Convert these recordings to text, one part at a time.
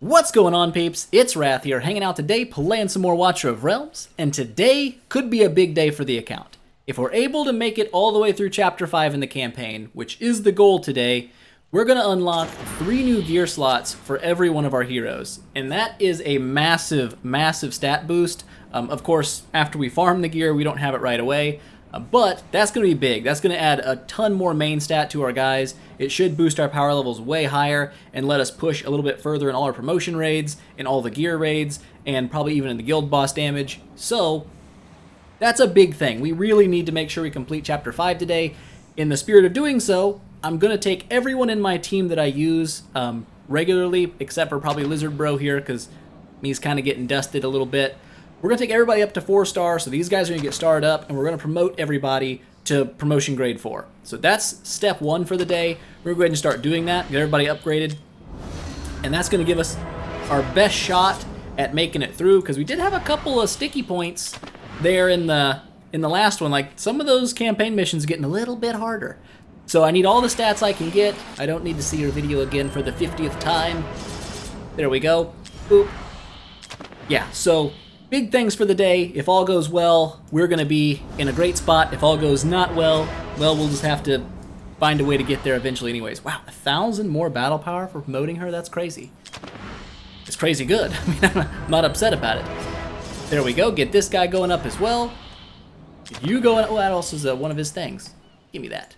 What's going on, peeps? It's Wrath here, hanging out today, playing some more Watcher of Realms, and today could be a big day for the account. If we're able to make it all the way through Chapter 5 in the campaign, which is the goal today, we're going to unlock 3 new gear slots for every one of our heroes, and that is a massive, massive stat boost. Of course, after we farm the gear, we don't have it right away, but that's going to be big. That's going to add a ton more main stat to our guys. It should boost our power levels way higher and let us push a little bit further in all our promotion raids, in all the gear raids, and probably even in the guild boss damage. So that's a big thing. We really need to make sure we complete Chapter 5 today. In the spirit of doing so, I'm going to take everyone in my team that I use regularly, except for probably Lizard Bro here, because he's kind of getting dusted a little bit. We're going to take everybody up to 4 stars, so these guys are going to get started up, and we're going to promote everybody to promotion grade 4. So that's step 1 for the day. We're going to go ahead and start doing that, get everybody upgraded, and that's going to give us our best shot at making it through, because we did have a couple of sticky points there in the last one. Like, some of those campaign missions getting a little bit harder. So I need all the stats I can get. I don't need to see your video again for the 50th time. There we go. Boop. Yeah, so big things for the day. If all goes well, we're going to be in a great spot. If all goes not well, we'll just have to find a way to get there eventually anyways. Wow, 1,000 more battle power for promoting her? That's crazy. It's crazy good. I mean, I'm not upset about it. There we go. Get this guy going up as well. Get you going. Oh, that also is one of his things. Give me that.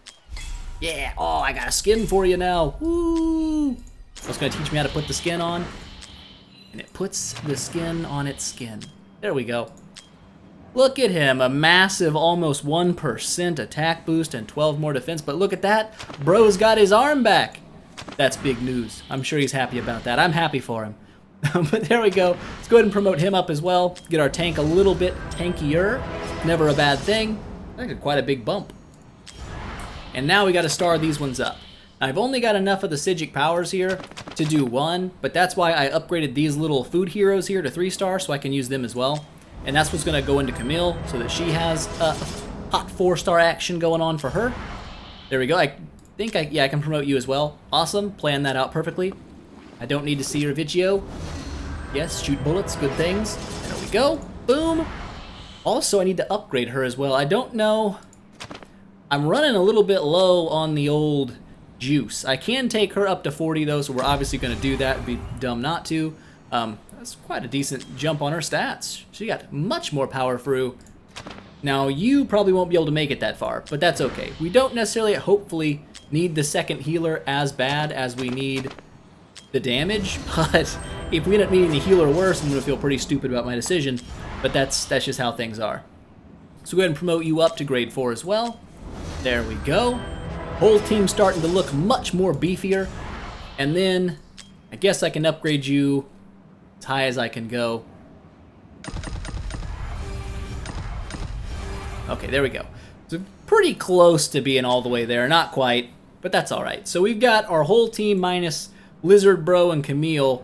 Yeah. Oh, I got a skin for you now. Woo! That's going to teach me how to put the skin on. And it puts the skin on its skin. There we go. Look at him, a massive almost 1% attack boost and 12 more defense, but look at that, bro's got his arm back. That's big news. I'm sure he's happy about that. I'm happy for him. But there we go. Let's go ahead and promote him up as well. Get our tank a little bit tankier. Never a bad thing. I got quite a big bump. And now we got to star these ones up. I've only got enough of the Psijic powers here to do 1, but that's why I upgraded these little food heroes here to 3 stars so I can use them as well. And that's what's going to go into Camille so that she has a hot 4-star action going on for her. There we go. I think I can promote you as well. Awesome. Plan that out perfectly. I don't need to see your video. Yes, shoot bullets, good things. There we go. Boom. Also, I need to upgrade her as well. I don't know. I'm running a little bit low on the old juice. I can take her up to 40 though, so we're obviously going to do that. It'd be dumb not to. That's quite a decent jump on her stats. She got much more power through. Now, you probably won't be able to make it that far, but that's okay. We don't necessarily, hopefully, need the second healer as bad as we need the damage, but if we end up needing the healer worse, I'm going to feel pretty stupid about my decision, but that's just how things are. So go ahead and promote you up to grade 4 as well. There we go. Whole team starting to look much more beefier. And then I guess I can upgrade you as high as I can go. Okay, there we go. So pretty close to being all the way there. Not quite, but that's all right. So we've got our whole team minus Lizard Bro and Camille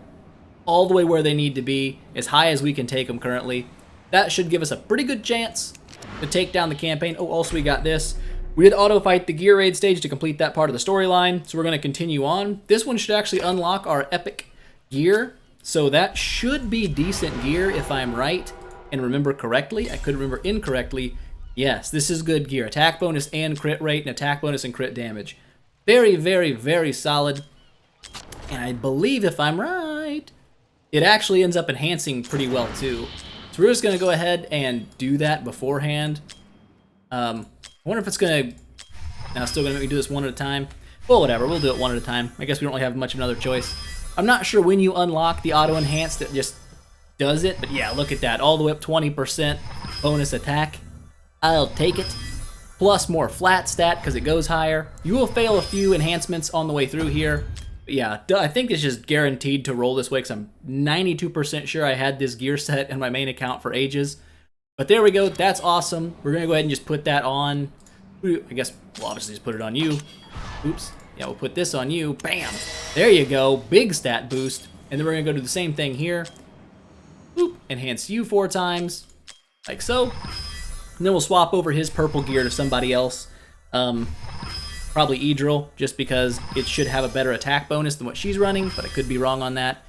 all the way where they need to be, as high as we can take them currently. That should give us a pretty good chance to take down the campaign. Oh, also we got this. We did auto-fight the gear raid stage to complete that part of the storyline, so we're going to continue on. This one should actually unlock our epic gear, so that should be decent gear if I'm right and remember correctly. I could remember incorrectly. Yes, this is good gear. Attack bonus and crit rate, and attack bonus and crit damage. Very, very, very solid. And I believe if I'm right, it actually ends up enhancing pretty well too. So we're just going to go ahead and do that beforehand. I wonder if it's going to... Now, still going to make me do this one at a time. Well, whatever. We'll do it one at a time. I guess we don't really have much of another choice. I'm not sure when you unlock the auto-enhance that just does it. But yeah, look at that. All the way up 20% bonus attack. I'll take it. Plus more flat stat because it goes higher. You will fail a few enhancements on the way through here. But yeah, I think it's just guaranteed to roll this way because I'm 92% sure I had this gear set in my main account for ages. But there we go. That's awesome. We're going to go ahead and just put that on. I guess we'll obviously just put it on you. Oops. Yeah, we'll put this on you. Bam. There you go. Big stat boost. And then we're going to go do the same thing here. Boop. Enhance you 4 times. Like so. And then we'll swap over his purple gear to somebody else. Probably Idril, just because it should have a better attack bonus than what she's running, but I could be wrong on that.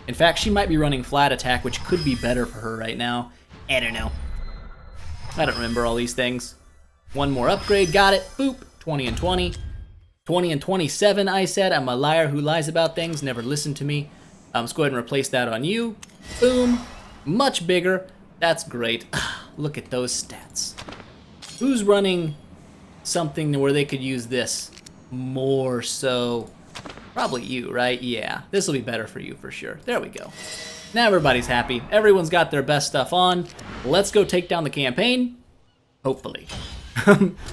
In fact, she might be running flat attack, which could be better for her right now. I don't know. I don't remember all these things. One more upgrade, got it. Boop, 20 and 20. 20 and 27, I said. I'm a liar who lies about things, never listen to me. Let's go ahead and replace that on you. Boom, much bigger. That's great. Look at those stats. Who's running something where they could use this more so? Probably you, right? Yeah, this will be better for you for sure. There we go. Now everybody's happy. Everyone's got their best stuff on. Let's go take down the campaign. Hopefully.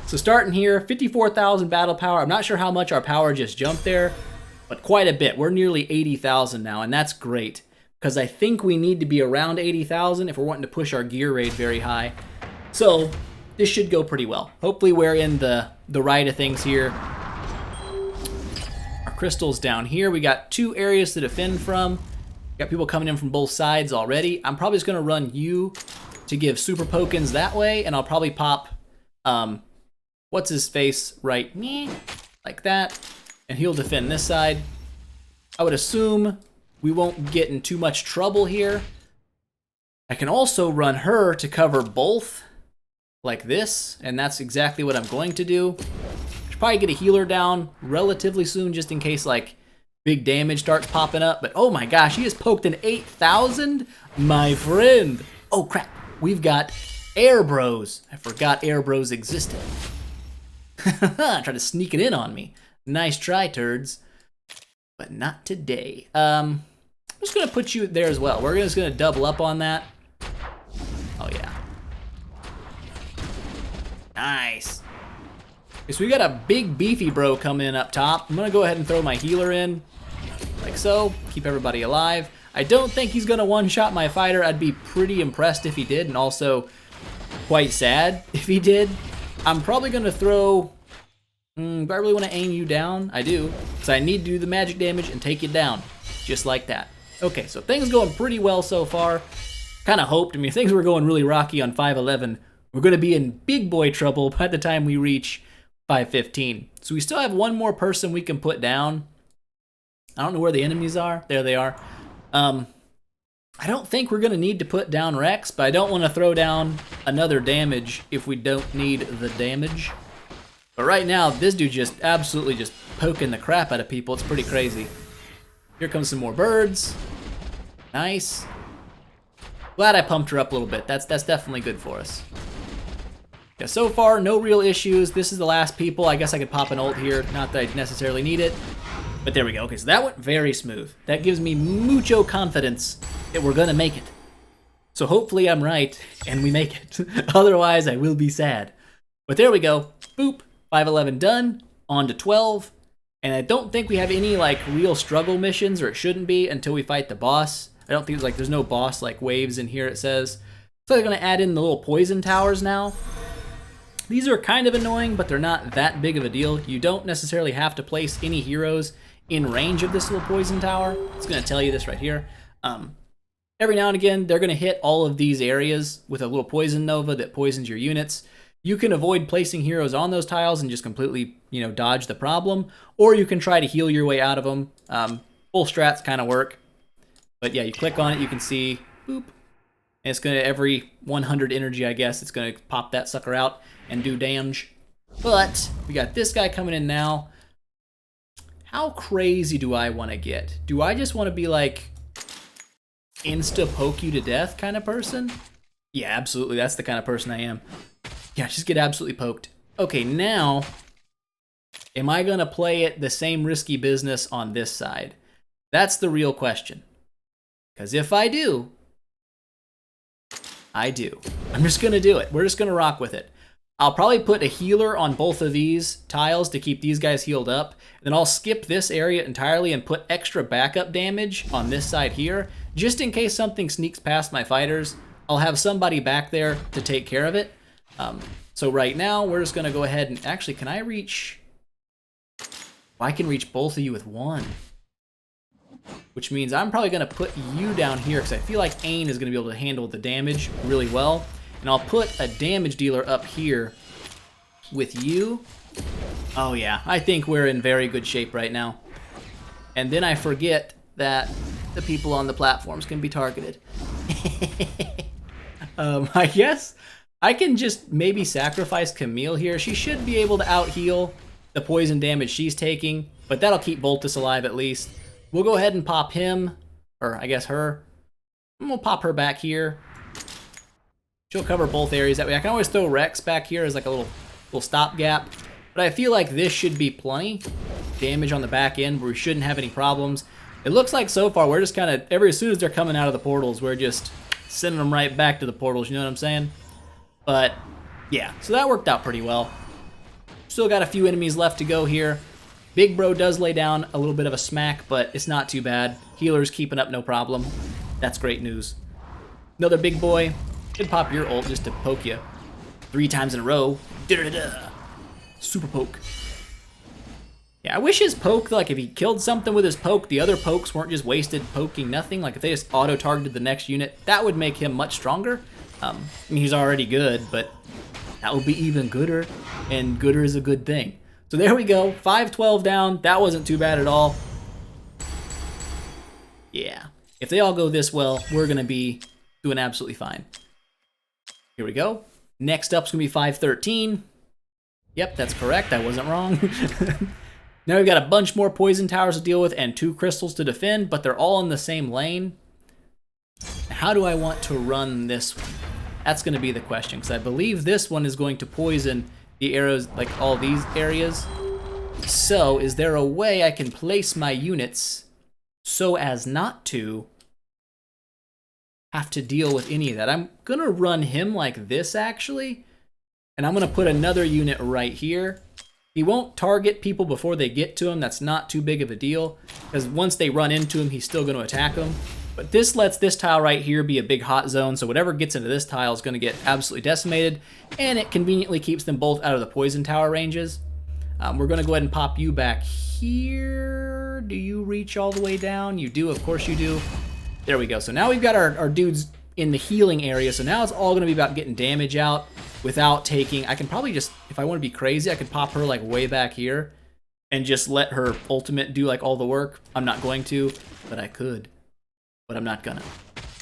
So starting here, 54,000 battle power. I'm not sure how much our power just jumped there, but quite a bit. We're nearly 80,000 now, and that's great, because I think we need to be around 80,000 if we're wanting to push our gear rate very high. So this should go pretty well. Hopefully we're in the right of things here. Our crystals down here. We got 2 areas to defend from. Got people coming in from both sides already. I'm probably just going to run you to give super pokins that way, and I'll probably pop, what's his face right like that, and he'll defend this side. I would assume we won't get in too much trouble here. I can also run her to cover both like this, and that's exactly what I'm going to do. Should probably get a healer down relatively soon just in case like big damage starts popping up. But oh my gosh, he has poked an 8,000, my friend. Oh crap, we've got Air Bros. I forgot Air Bros existed. Try to sneak it in on me. Nice try, turds. But not today. I'm just gonna put you there as well. We're just gonna double up on that. Oh yeah. Nice. Okay, so we got a big beefy bro coming in up top. I'm gonna go ahead and throw my healer in, like so. Keep everybody alive. I don't think he's gonna one-shot my fighter. I'd be pretty impressed if he did, and also quite sad if he did. I'm probably gonna throw, do I really wanna aim you down? I do, because I need to do the magic damage and take you down, just like that. Okay, so things going pretty well so far. Kind of hoped, I mean, if things were going really rocky on 511, we're gonna be in big boy trouble by the time we reach 515. So we still have one more person we can put down. I don't know where the enemies are. There they are. I don't think we're gonna need to put down Rex, but I don't want to throw down another damage if we don't need the damage. But right now, this dude just absolutely just poking the crap out of people. It's pretty crazy. Here comes some more birds. Nice. Glad I pumped her up a little bit. That's definitely good for us. Yeah, so far, no real issues. This is the last people. I guess I could pop an ult here. Not that I necessarily need it. But there we go. Okay, so that went very smooth. That gives me mucho confidence that we're gonna make it. So hopefully I'm right and we make it. Otherwise, I will be sad. But there we go. Boop. 511 done. On to 12. And I don't think we have any like real struggle missions, or it shouldn't be until we fight the boss. I don't think there's no boss like waves in here, it says. So they're gonna add in the little poison towers now. These are kind of annoying, but they're not that big of a deal. You don't necessarily have to place any heroes in range of this little poison tower. It's gonna tell you this right here. Every now and again, they're gonna hit all of these areas with a little poison nova that poisons your units. You can avoid placing heroes on those tiles and just completely, dodge the problem, or you can try to heal your way out of them. Both strats kind of work. But yeah, you click on it, you can see, boop, and it's gonna, every 100 energy, I guess, it's gonna pop that sucker out and do damage. But we got this guy coming in now. How crazy do I want to get? Do I just want to be like insta-poke you to death kind of person? Yeah, absolutely. That's the kind of person I am. Yeah, just get absolutely poked. Okay, now, am I going to play it the same risky business on this side? That's the real question. Because if I do, I do. I'm just going to do it. We're just going to rock with it. I'll probably put a healer on both of these tiles to keep these guys healed up. Then I'll skip this area entirely and put extra backup damage on this side here. Just in case something sneaks past my fighters, I'll have somebody back there to take care of it. So right now, we're just going to go ahead and... Actually, can I reach... I can reach both of you with one. Which means I'm probably going to put you down here because I feel like Ain is going to be able to handle the damage really well. And I'll put a damage dealer up here with you. Oh yeah, I think we're in very good shape right now. And then I forget that the people on the platforms can be targeted. I guess I can just maybe sacrifice Camille here. She should be able to out-heal the poison damage she's taking, but that'll keep Voltus alive at least. We'll go ahead and pop him, or I guess her. And we'll pop her back here. She'll cover both areas that way. I can always throw Rex back here as like a little stopgap, but I feel like this should be plenty damage on the back end where we shouldn't have any problems. It looks like so far we're just kind of, as soon as they're coming out of the portals, we're just sending them right back to the portals, you know what I'm saying? But yeah, so that worked out pretty well. Still got a few enemies left to go here. Big Bro does lay down a little bit of a smack, but it's not too bad. Healer's keeping up no problem. That's great news. Another big boy. Should pop your ult just to poke you 3 times in a row. Da-da-da. Super poke. Yeah, I wish his poke, like if he killed something with his poke, the other pokes weren't just wasted poking nothing. Like if they just auto-targeted the next unit, that would make him much stronger. I mean, he's already good, but that would be even gooder, and gooder is a good thing. So there we go, 5-12 down. That wasn't too bad at all. Yeah, if they all go this well, we're gonna be doing absolutely fine. Here we go. Next up's gonna be 5-13. Yep, that's correct, I wasn't wrong. Now we've got a bunch more poison towers to deal with and 2 crystals to defend, but they're all in the same lane. How do I want to run this one? That's going to be the question, because I believe this one is going to poison the arrows, like all these areas. So is there a way I can place my units so as not to have to deal with any of that? I'm going to run him like this, actually, and I'm going to put another unit right here. He won't target people before they get to him. That's not too big of a deal, because once they run into him, he's still going to attack them. But this lets this tile right here be a big hot zone, so whatever gets into this tile is going to get absolutely decimated, and it conveniently keeps them both out of the poison tower ranges. We're going to go ahead and pop you back here. Do you reach all the way down? You do, of course you do. There we go. So now we've got our dudes in the healing area, so now it's all going to be about getting damage out without taking... I can probably just, if I want to be crazy, I could pop her like way back here and just let her ultimate do like all the work. I'm not going to, but I could. But I'm not gonna.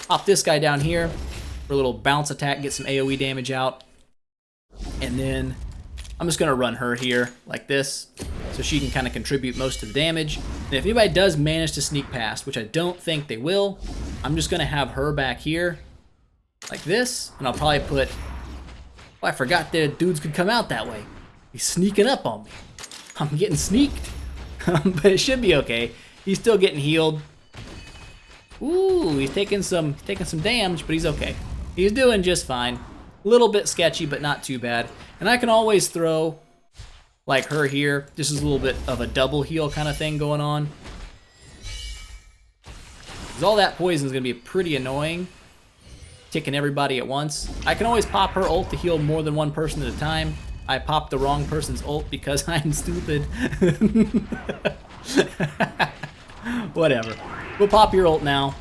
Pop this guy down here for a little bounce attack, get some AoE damage out. And then I'm just gonna run her here like this so she can kind of contribute most of the damage. And if anybody does manage to sneak past, which I don't think they will, I'm just gonna have her back here like this, and I'll probably put... Oh, I forgot that dudes could come out that way. He's sneaking up on me. I'm getting sneaked. But it should be okay. He's still getting healed. Ooh, he's taking some damage, but he's okay. He's doing just fine. A little bit sketchy, but not too bad. And I can always throw, like her here. This is a little bit of a double heal kind of thing going on. Because all that poison is going to be pretty annoying. Ticking everybody at once. I can always pop her ult to heal more than one person at a time. I popped the wrong person's ult because I'm stupid. Whatever. We'll pop your ult now.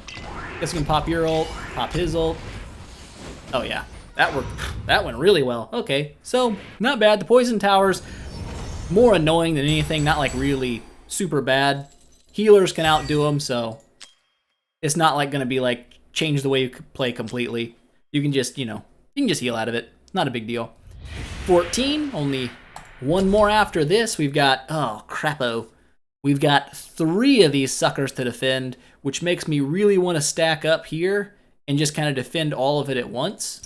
Guess we can pop your ult, pop his ult. Oh yeah, that worked. That went really well. Okay, so not bad. The poison tower's more annoying than anything, not like really super bad. Healers can outdo them, so it's not like gonna be like change the way you play completely. You can just, you know, you can just heal out of it. Not a big deal. 14, only one more after this. We've got, oh crapo. We've got 3 of these suckers to defend, which makes me really want to stack up here and just kind of defend all of it at once.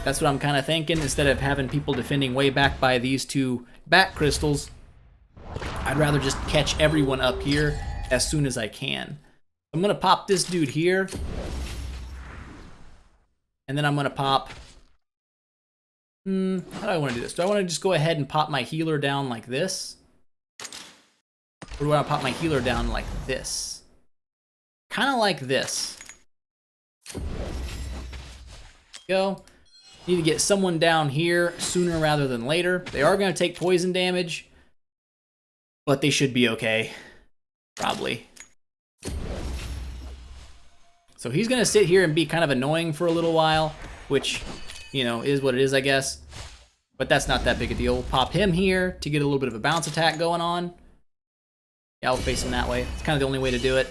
That's what I'm kind of thinking. Instead of having people defending way back by these 2 back crystals, I'd rather just catch everyone up here as soon as I can. I'm going to pop this dude here. And then I'm going to pop... how do I want to do this? Do I want to just go ahead and pop my healer down like this? Or do I want to pop my healer down like this? Kind of like this. Go. Need to get someone down here sooner rather than later. They are going to take poison damage, but they should be okay. Probably. So he's going to sit here and be kind of annoying for a little while, which, you know, is what it is, I guess. But that's not that big a deal. We'll pop him here to get a little bit of a bounce attack going on. Yeah, I'll face him that way. It's kind of the only way to do it.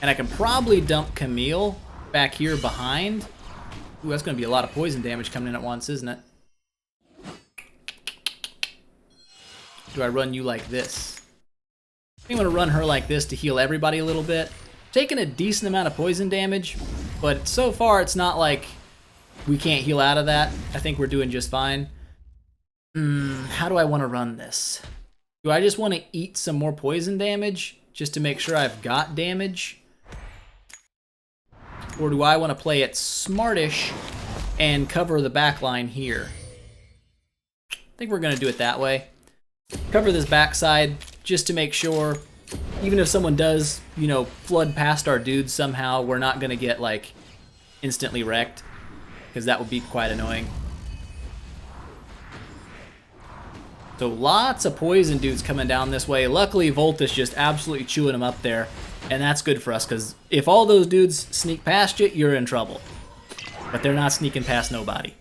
And I can probably dump Camille back here behind. Ooh, that's going to be a lot of poison damage coming in at once, isn't it? Do I run you like this? I'm going to run her like this to heal everybody a little bit. Taking a decent amount of poison damage, but so far it's not like we can't heal out of that. I think we're doing just fine. How do I want to run this? Do I just want to eat some more poison damage just to make sure I've got damage? Or do I want to play it smartish and cover the back line here? I think we're going to do it that way. Cover this backside just to make sure, even if someone does, you know, flood past our dudes somehow, we're not going to get, like, instantly wrecked, because that would be quite annoying. So lots of poison dudes coming down this way. Luckily, Voltus just absolutely chewing them up there, and that's good for us, because if all those dudes sneak past you, you're in trouble. But they're not sneaking past nobody.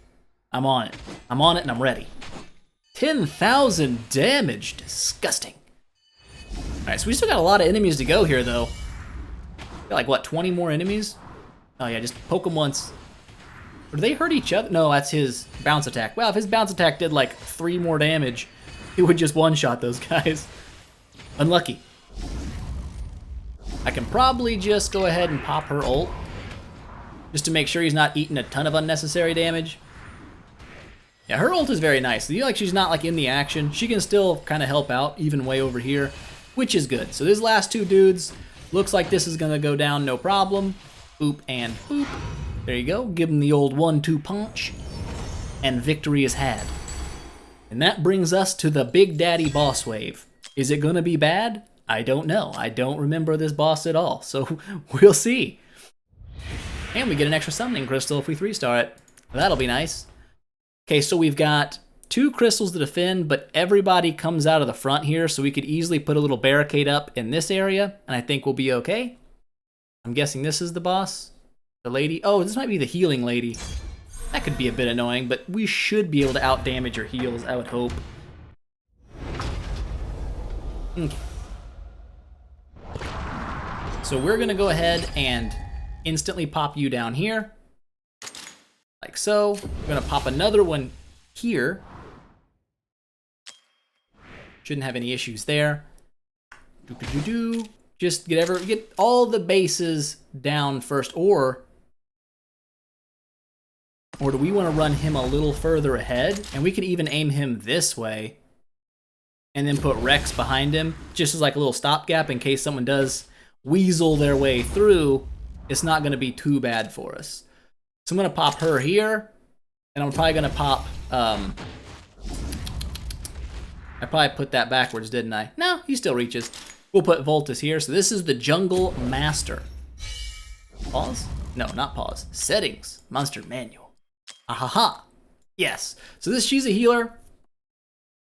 I'm on it. I'm on it, and I'm ready. 10,000 damage. Disgusting. Alright, so we still got a lot of enemies to go here, though. Got like, what, 20 more enemies? Oh yeah, just poke them once. Or do they hurt each other? No, that's his bounce attack. Well, if his bounce attack did like 3 more damage, it would just one-shot those guys. Unlucky. I can probably just go ahead and pop her ult, just to make sure he's not eating a ton of unnecessary damage. Yeah, her ult is very nice. You like she's not like in the action. She can still kind of help out, even way over here, which is good. So these last 2 dudes, looks like this is gonna go down no problem. Boop and boop. There you go. Give them the old 1-2 punch, and victory is had. And that brings us to the Big Daddy boss wave. Is it gonna be bad? I don't know. I don't remember this boss at all, so we'll see. And we get an extra summoning crystal if we 3-star it. That'll be nice. Okay, so we've got 2 crystals to defend, but everybody comes out of the front here, so we could easily put a little barricade up in this area, and I think we'll be okay. I'm guessing this is the boss. The lady. Oh, this might be the healing lady. That could be a bit annoying, but we should be able to out-damage her heals, I would hope. Okay. So we're going to go ahead and instantly pop you down here. Like so. We're going to pop another one here. Shouldn't have any issues there. Just get all the bases down first, or do we want to run him a little further ahead? And we could even aim him this way and then put Rex behind him, just as like a little stopgap in case someone does weasel their way through. It's not going to be too bad for us. So I'm going to pop her here, and I'm probably going to pop, I probably put that backwards, didn't I? No, he still reaches. We'll put Voltus here. So this is the Jungle Master. Pause? No, not pause. Settings. Monster Manual. Ahaha. Yes. So she's a healer.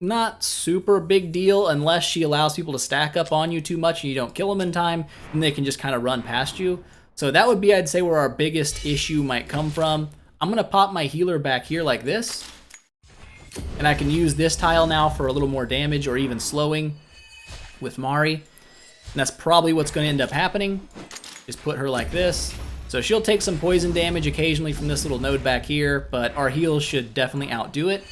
Not super big deal unless she allows people to stack up on you too much and you don't kill them in time, and they can just kind of run past you. So that would be, I'd say, where our biggest issue might come from. I'm going to pop my healer back here like this. And I can use this tile now for a little more damage or even slowing with Mari. And that's probably what's going to end up happening. Just put her like this. So she'll take some poison damage occasionally from this little node back here, but our heals should definitely outdo it.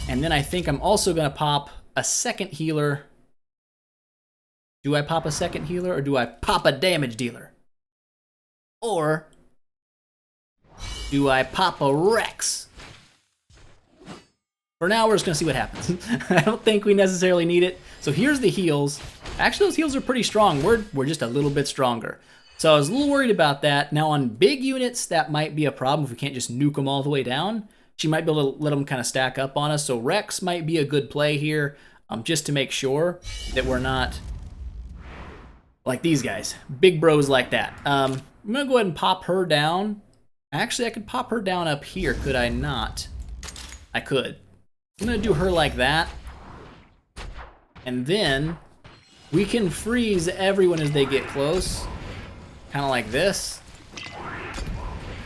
And then I think I'm also going to pop a second healer. Do I pop a second healer, or do I pop a damage dealer? Or do I pop a Rex? For now, we're just going to see what happens. I don't think we necessarily need it. So here's the heals. Actually, those heals are pretty strong. We're just a little bit stronger. So I was a little worried about that. Now on big units, that might be a problem if we can't just nuke them all the way down. She might be able to let them kind of stack up on us. So Rex might be a good play here, just to make sure that we're not like these guys. Big bros like that. I'm going to go ahead and pop her down. Actually, I could pop her down up here, could I not? I could. I'm going to do her like that. And then we can freeze everyone as they get close. Kind of like this.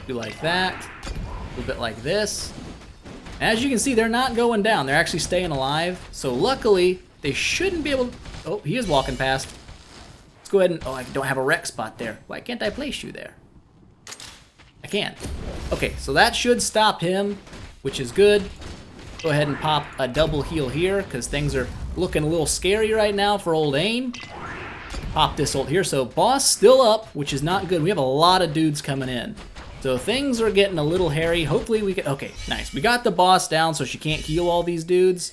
Do like that. A little bit like this. As you can see, they're not going down. They're actually staying alive. So luckily, they shouldn't be able to... Oh, he is walking past. Let's go ahead and... Oh, I don't have a wreck spot there. Why can't I place you there? I can. Okay, so that should stop him, which is good. Go ahead and pop a double heal here, because things are looking a little scary right now for old Ain. Pop this ult here. So boss still up, which is not good. We have a lot of dudes coming in. So things are getting a little hairy. Hopefully we can... Okay, nice. We got the boss down so she can't heal all these dudes.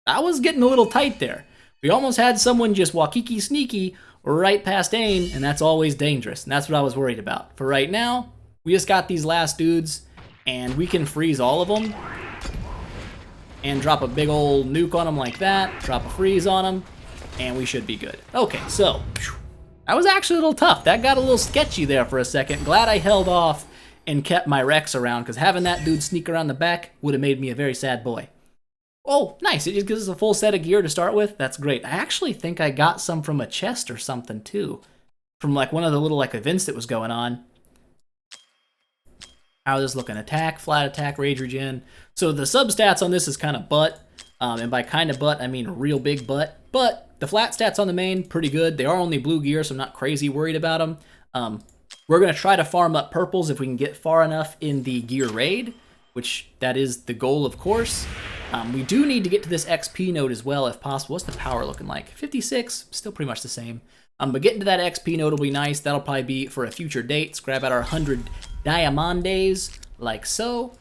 That was getting a little tight there. We almost had someone just wakiki sneaky right past Ain, and that's always dangerous. And that's what I was worried about. For right now, we just got these last dudes, and we can freeze all of them. And drop a big old nuke on them like that. Drop a freeze on them. And we should be good. Okay, so that was actually a little tough. That got a little sketchy there for a second. Glad I held off and kept my Rex around, because having that dude sneak around the back would have made me a very sad boy. Oh, nice. It just gives us a full set of gear to start with. That's great. I actually think I got some from a chest or something too. From like one of the little like events that was going on. How is this looking? Attack, flat attack, rage regen. So the substats on this is kind of butt. And by kind of butt, I mean real big butt. But the flat stats on the main, pretty good. They are only blue gear, so I'm not crazy worried about them. We're going to try to farm up purples if we can get far enough in the gear raid, which that is the goal, of course. We do need to get to this XP node as well, if possible. What's the power looking like? 56, still pretty much the same. But getting to that XP node will be nice. That'll probably be for a future date. Let's grab out our 100 diamondes, like so.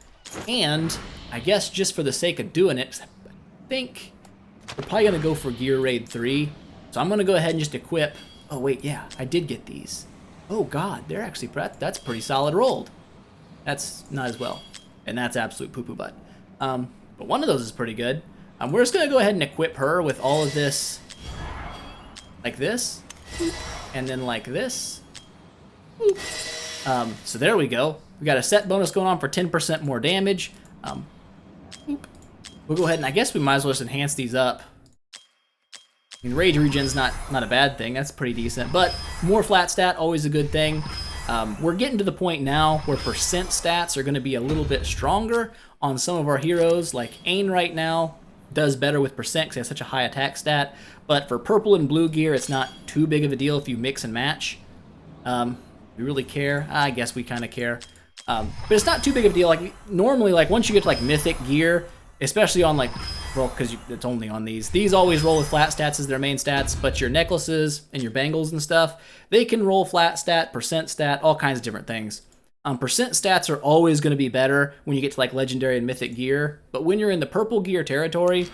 And I guess just for the sake of doing it, I think we're probably going to go for Gear Raid 3. So I'm going to go ahead and just equip... Oh, wait, yeah, I did get these. Oh, God, they're actually... That's pretty solid rolled. That's not as well. And that's absolute poo-poo butt. But one of those is pretty good. We're just going to go ahead and equip her with all of this. Like this. And then like this. So there we go. We got a set bonus going on for 10% more damage. We'll go ahead and I guess we might as well just enhance these up. I mean, rage regen's not a bad thing. That's pretty decent. But more flat stat, always a good thing. We're getting to the point now where percent stats are going to be a little bit stronger on some of our heroes. Like Ain right now does better with percent because he has such a high attack stat. But for purple and blue gear, it's not too big of a deal if you mix and match. We really care? I guess we kind of care. But it's not too big of a deal. Like normally, like once you get to like mythic gear, especially on like, well, because it's only on these. These always roll with flat stats as their main stats, but your necklaces and your bangles and stuff, they can roll flat stat, percent stat, all kinds of different things. Percent stats are always going to be better when you get to like legendary and mythic gear, but when you're in the purple gear territory,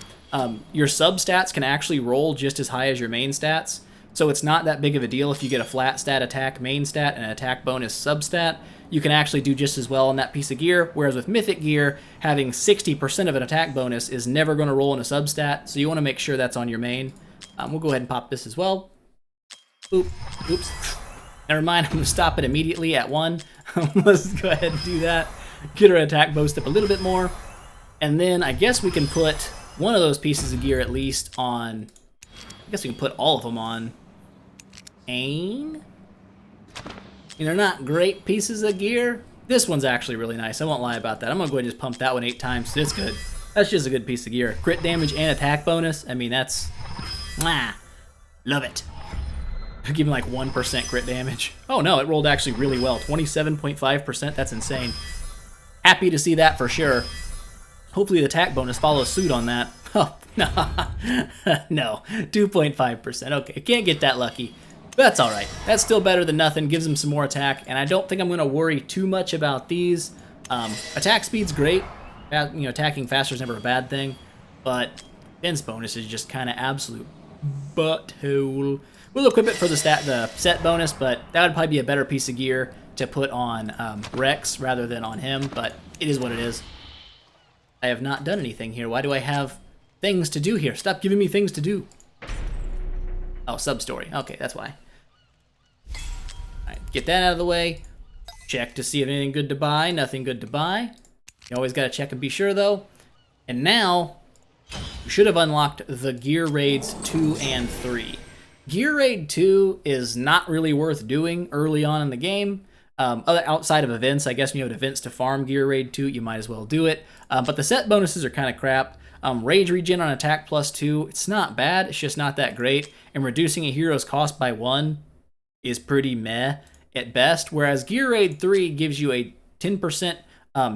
your sub stats can actually roll just as high as your main stats. So it's not that big of a deal if you get a flat stat attack main stat and an attack bonus sub stat. You can actually do just as well on that piece of gear, whereas with mythic gear, having 60% of an attack bonus is never going to roll in a sub stat, so you want to make sure that's on your main. We'll go ahead and pop this as well. Oops. Never mind, I'm going to stop it immediately at 1. Let's go ahead and do that. Get our attack boost up a little bit more. And then I guess we can put one of those pieces of gear at least on... I guess we can put all of them on Ain. They're not great pieces of gear. This one's actually really nice. I won't lie about that. I'm going to go ahead and just pump that one 8 times. It's good. That's just a good piece of gear. Crit damage and attack bonus. I mean, that's... Love it. Give me like 1% crit damage. Oh no, it rolled actually really well. 27.5%. That's insane. Happy to see that for sure. Hopefully the attack bonus follows suit on that. Oh, no. No. 2.5%. Okay, can't get that lucky. That's all right. That's still better than nothing. Gives him some more attack, and I don't think I'm going to worry too much about these. Attack speed's great. Attacking faster is never a bad thing, but defense bonus is just kind of absolute butthole. We'll equip it for the set bonus, but that would probably be a better piece of gear to put on Rex rather than on him, but it is what it is. I have not done anything here. Why do I have things to do here? Stop giving me things to do. Oh, sub-story. Okay, that's why. Alright, get that out of the way. Check to see if anything good to buy. Nothing good to buy. You always gotta check and be sure, though. And now, we should have unlocked the Gear Raids 2 and 3. Gear Raid 2 is not really worth doing early on in the game. Outside of events, I guess when you have events to farm Gear Raid 2, you might as well do it. But the set bonuses are kind of crap. Rage regen on attack +2, it's not bad, it's just not that great. And reducing a hero's cost by 1 is pretty meh at best, whereas Gear Raid 3 gives you a 10%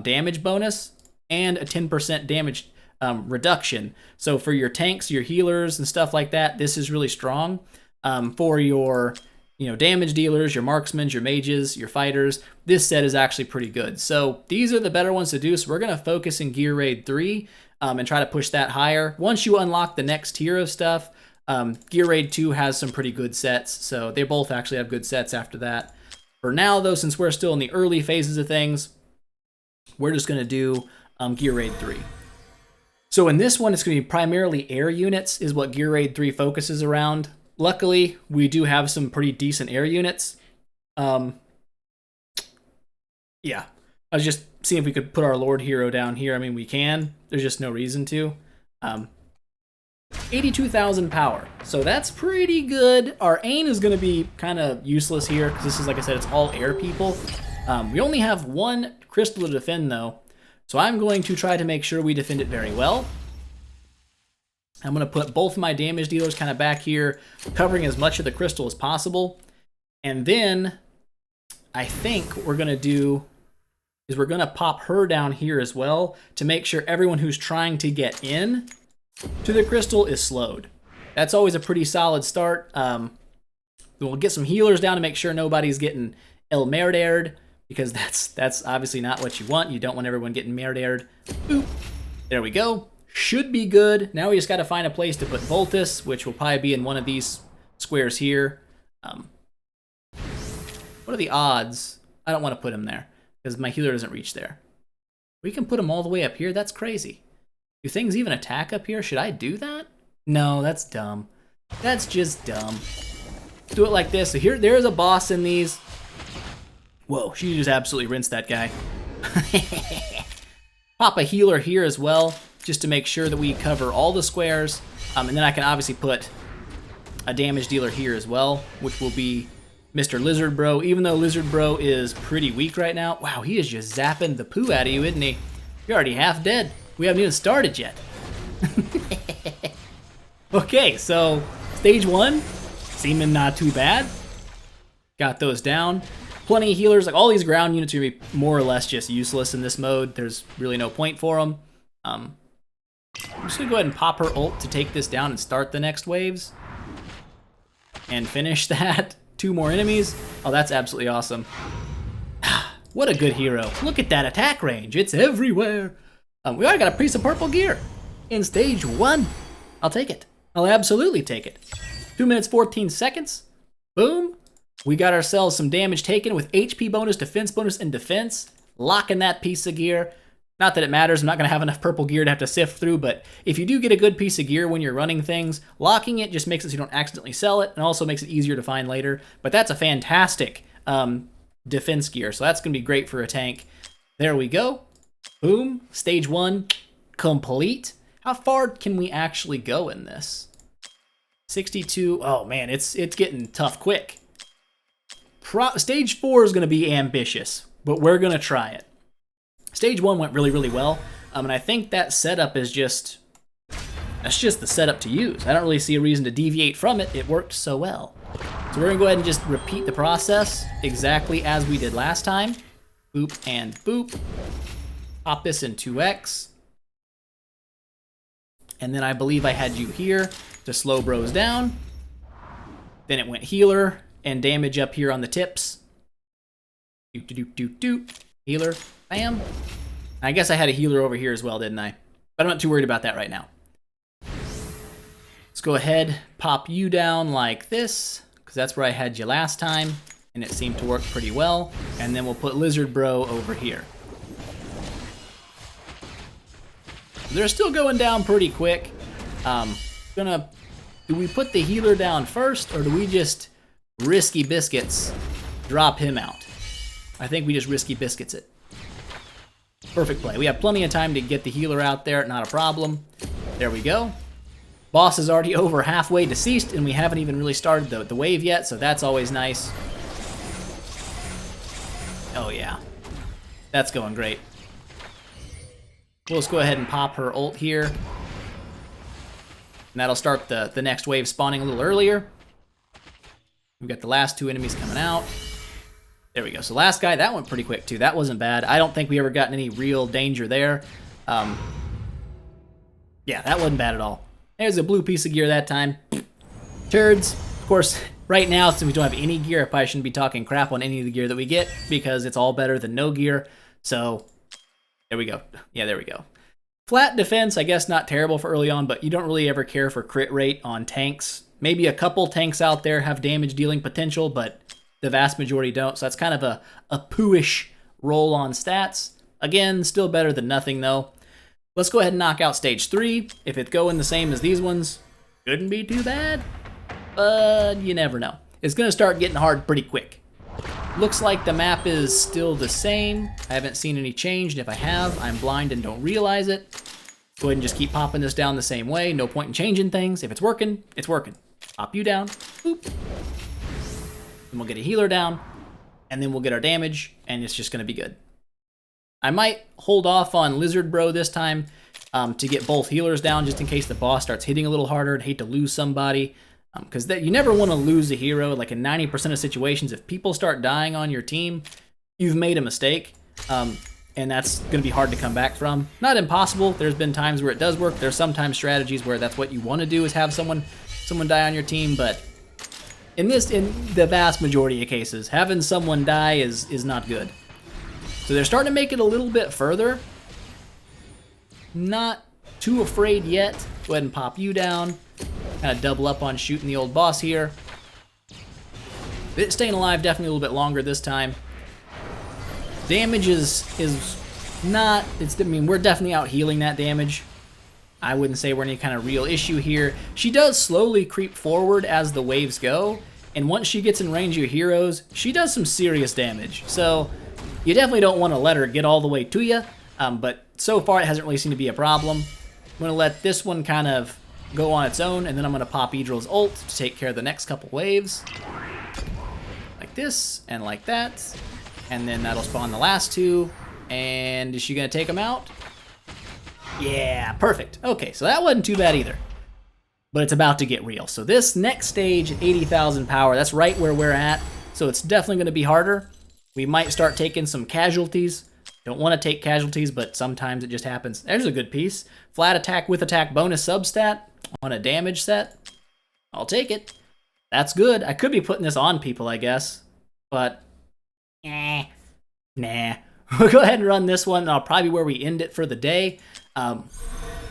damage bonus and a 10% damage reduction. So for your tanks, your healers, and stuff like that, this is really strong. For your damage dealers, your marksmen, your mages, your fighters, this set is actually pretty good. So these are the better ones to do, so we're going to focus in Gear Raid 3 and try to push that higher. Once you unlock the next tier of stuff, Gear Raid 2 has some pretty good sets, so they both actually have good sets after that. For now, though, since we're still in the early phases of things, we're just going to do Gear Raid 3. So in this one, it's going to be primarily air units is what Gear Raid 3 focuses around. Luckily, we do have some pretty decent air units. Yeah. I was just seeing if we could put our Lord Hero down here. I mean, we can. There's just no reason to. 82,000 power. So that's pretty good. Our Ain is going to be kind of useless here because this is, like I said, it's all air people. We only have one crystal to defend, though. So I'm going to try to make sure we defend it very well. I'm going to put both of my damage dealers kind of back here, covering as much of the crystal as possible. And then I think what we're going to do is we're going to pop her down here as well to make sure everyone who's trying to get in to the crystal is slowed. That's always a pretty solid start. We'll get some healers down to make sure nobody's getting El Merdared, because that's obviously not what you want. You don't want everyone getting Merdared. Boop. There we go. Should be good. Now we just got to find a place to put Voltus, which will probably be in one of these squares here. What are the odds? I don't want to put him there because my healer doesn't reach there. We can put him all the way up here. That's crazy. Do things even attack up here? Should I do that? No, that's dumb. That's just dumb. Do it like this. So there's a boss in these. Whoa, she just absolutely rinsed that guy. Pop a healer here as well, just to make sure that we cover all the squares. And then I can obviously put a damage dealer here as well, which will be Mr. Lizard Bro. Even though Lizard Bro is pretty weak right now. Wow, he is just zapping the poo out of you, isn't he? You're already half dead. We haven't even started yet. Okay, so stage 1, seeming not too bad. Got those down. Plenty of healers. Like all these ground units are going to be more or less just useless in this mode. There's really no point for them. I'm just going to go ahead and pop her ult to take this down and start the next waves. And finish that. 2 more enemies. Oh, that's absolutely awesome. What a good hero. Look at that attack range. It's everywhere. We already got a piece of purple gear in stage 1. I'll take it. I'll absolutely take it. 2 minutes, 14 seconds. Boom. We got ourselves some damage taken with HP bonus, defense bonus, and defense. Locking that piece of gear. Not that it matters. I'm not going to have enough purple gear to have to sift through, but if you do get a good piece of gear when you're running things, locking it just makes it so you don't accidentally sell it, and also makes it easier to find later. But that's a fantastic defense gear, so that's going to be great for a tank. There we go. Boom. Stage 1 complete. How far can we actually go in this? 62. Oh man, it's getting tough quick. Stage 4 is going to be ambitious, but we're going to try it. Stage 1 went really, really well, and I think that setup is just the setup to use. I don't really see a reason to deviate from it. It worked so well. So we're going to go ahead and just repeat the process exactly as we did last time. Boop and boop. Pop this in 2x. And then I believe I had you here to slow bros down. Then it went healer and damage up here on the tips. Doot, doot, doot, doot. Healer. Bam. I guess I had a healer over here as well, didn't I? But I'm not too worried about that right now. Let's go ahead, pop you down like this, because that's where I had you last time, and it seemed to work pretty well. And then we'll put Lizard Bro over here. They're still going down pretty quick. Do we put the healer down first, or do we just risky biscuits drop him out? I think we just risky biscuits it. Perfect play. We have plenty of time to get the healer out there, not a problem. There we go. Boss is already over halfway deceased, and we haven't even really started the wave yet, so that's always nice. Oh yeah, that's going great. We'll just go ahead and pop her ult here. And that'll start the next wave spawning a little earlier. We've got the last 2 enemies coming out. There we go. So last guy, that went pretty quick too. That wasn't bad. I don't think we ever got any real danger there. Yeah, that wasn't bad at all. There's a blue piece of gear that time. Turds. Of course, right now, since we don't have any gear, I probably shouldn't be talking crap on any of the gear that we get because it's all better than no gear. So, there we go. Yeah, there we go. Flat defense, I guess not terrible for early on, but you don't really ever care for crit rate on tanks. Maybe a couple tanks out there have damage dealing potential, but the vast majority don't. So that's kind of a pooish roll on stats. Again, still better than nothing though. Let's go ahead and knock out stage 3. If it's going the same as these ones, shouldn't be too bad, but you never know. It's gonna start getting hard pretty quick. Looks like the map is still the same. I haven't seen any change, and if I have, I'm blind and don't realize it. Go ahead and just keep popping this down the same way. No point in changing things. If it's working, it's working. Pop you down, boop. Then we'll get a healer down, and then we'll get our damage, and it's just gonna be good. I might hold off on Lizard Bro this time to get both healers down just in case the boss starts hitting a little harder. I'd hate to lose somebody because you never want to lose a hero. Like in 90% of situations, if people start dying on your team, you've made a mistake, and that's going to be hard to come back from. Not impossible. There's been times where it does work. There's sometimes strategies where that's what you want to do is have someone die on your team, but in the vast majority of cases, having someone die is not good. So they're starting to make it a little bit further. Not too afraid yet. Go ahead and pop you down. Kind of double up on shooting the old boss here. Staying alive definitely a little bit longer this time. Damage is not, I mean, we're definitely out healing that damage. I wouldn't say we're any kind of real issue here. She does slowly creep forward as the waves go, and once she gets in range of your heroes, she does some serious damage. So you definitely don't want to let her get all the way to you, but so far it hasn't really seemed to be a problem. I'm going to let this one kind of go on its own, and then I'm going to pop Idril's ult to take care of the next couple waves. Like this, and like that. And then that'll spawn the last 2. And is she going to take them out? Yeah, perfect. Okay, so that wasn't too bad either. But it's about to get real. So this next stage, 80,000 power, that's right where we're at. So it's definitely going to be harder. We might start taking some casualties. Don't want to take casualties, but sometimes it just happens. There's a good piece. Flat attack with attack bonus substat on a damage set. I'll take it. That's good. I could be putting this on people, I guess. But, nah. We'll go ahead and run this one. I'll probably be where we end it for the day.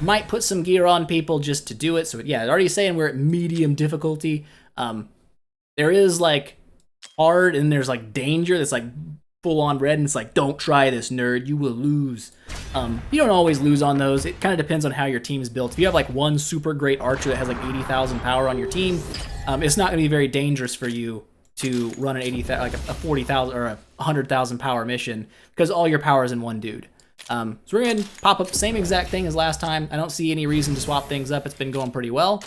Might put some gear on people just to do it. So yeah, already saying we're at medium difficulty. There is like hard and there's like danger that's like full on red, and it's like, don't try this, nerd, you will lose. You don't always lose on those. It kind of depends on how your team's built. If you have like one super great archer that has like 80,000 power on your team, it's not going to be very dangerous for you to run an 80,000, like a 40,000 or a 100,000 power mission, because all your power is in one dude. So we're going to pop up the same exact thing as last time. I don't see any reason to swap things up. It's been going pretty well.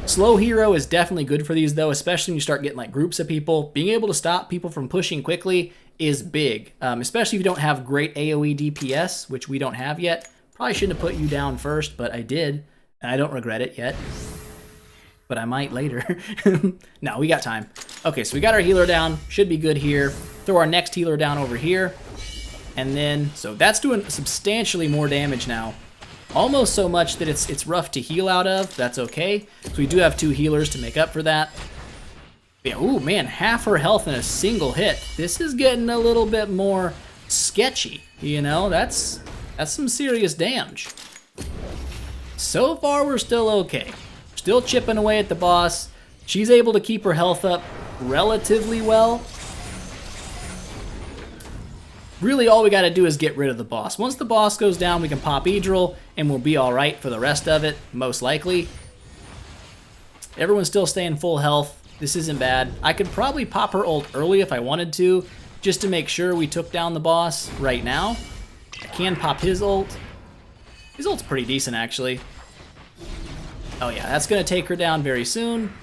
Slow hero is definitely good for these though, especially when you start getting like groups of people. Being able to stop people from pushing quickly is big, especially if you don't have great AoE DPS, which we don't have yet. Probably shouldn't have put you down first, but I did, and I don't regret it yet. But I might later. No, we got time. Okay, so we got our healer down. Should be good here. Throw our next healer down over here. And then, so that's doing substantially more damage now. Almost so much that it's rough to heal out of. That's okay. So we do have 2 healers to make up for that. Yeah, ooh, man, half her health in a single hit. This is getting a little bit more sketchy, you know? That's some serious damage. So far, we're still okay. Still chipping away at the boss. She's able to keep her health up relatively well. Really, all we gotta do is get rid of the boss. Once the boss goes down, we can pop Idril, and we'll be alright for the rest of it, most likely. Everyone's still staying full health. This isn't bad. I could probably pop her ult early if I wanted to, just to make sure we took down the boss right now. I can pop his ult. His ult's pretty decent, actually. Oh yeah, that's gonna take her down very soon.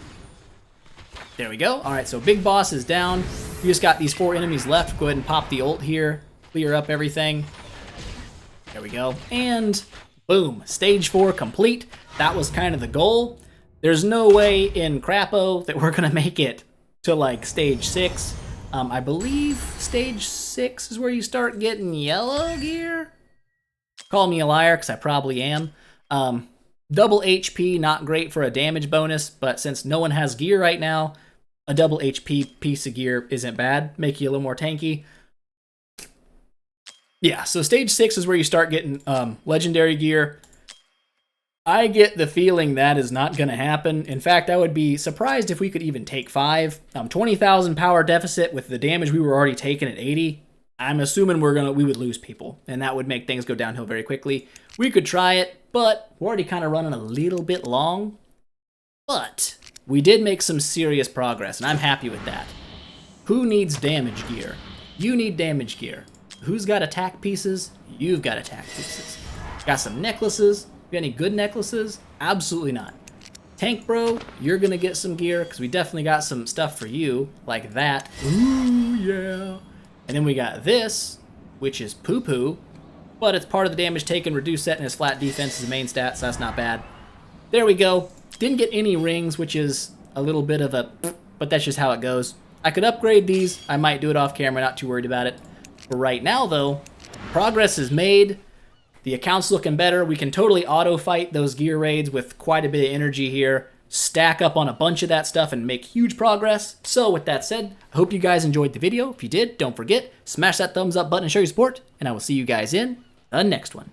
There we go. Alright, so big boss is down. We just got these 4 enemies left. Go ahead and pop the ult here. Clear up everything. There we go. And boom, stage 4 complete. That was kind of the goal. There's no way in Crapo that we're gonna make it to like stage 6. I believe stage 6 is where you start getting yellow gear. Call me a liar, because I probably am. Double HP, not great for a damage bonus, but since no one has gear right now, a double HP piece of gear isn't bad. Make you a little more tanky. Yeah, so stage 6 is where you start getting legendary gear. I get the feeling that is not going to happen. In fact, I would be surprised if we could even take 5. 20,000 power deficit with the damage we were already taking at 80. I'm assuming we would lose people, and that would make things go downhill very quickly. We could try it, but we're already kind of running a little bit long. But we did make some serious progress, and I'm happy with that. Who needs damage gear? You need damage gear. Who's got attack pieces? You've got attack pieces. Got some necklaces? Got any good necklaces? Absolutely not. Tank bro, you're gonna get some gear, because we definitely got some stuff for you, like that. Ooh, yeah. And then we got this, which is poo-poo, but it's part of the damage taken, reduced set, and his flat defense is the main stat, so that's not bad. There we go. Didn't get any rings, which is a little bit of a, but that's just how it goes. I could upgrade these. I might do it off camera, not too worried about it. For right now, though, progress is made. The account's looking better. We can totally auto-fight those gear raids with quite a bit of energy here, stack up on a bunch of that stuff, and make huge progress. So with that said, I hope you guys enjoyed the video. If you did, don't forget, smash that thumbs up button and show your support, and I will see you guys in the next one.